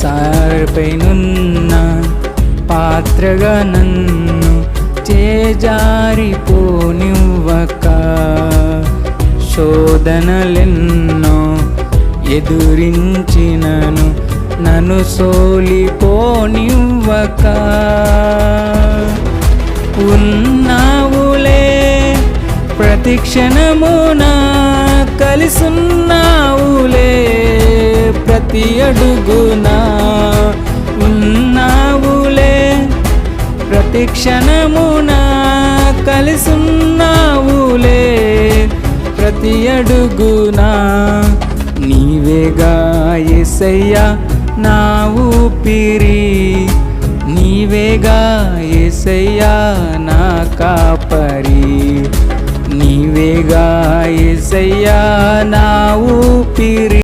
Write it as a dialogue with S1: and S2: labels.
S1: సారపైనున్న పాత్రగా నన్ను చేజారిపోనివ్వక, శోధనలెన్నో ఎదురించినను నన్ను సోలిపోనివ్వక, ఉన్నావులే ప్రతి క్షణమున, కలిసున్నావులే ప్రతి అడుగున, ఉన్నావులే ప్రతి క్షణమున, కలిసున్నావులే ప్రతి అడుగున. నీవేగా యేసయ్యా నా ఊపిరి, నీవేగా యేసయ్యా నా కాపరి, నీవేగా యేసయ్యా నా ఊపిరి.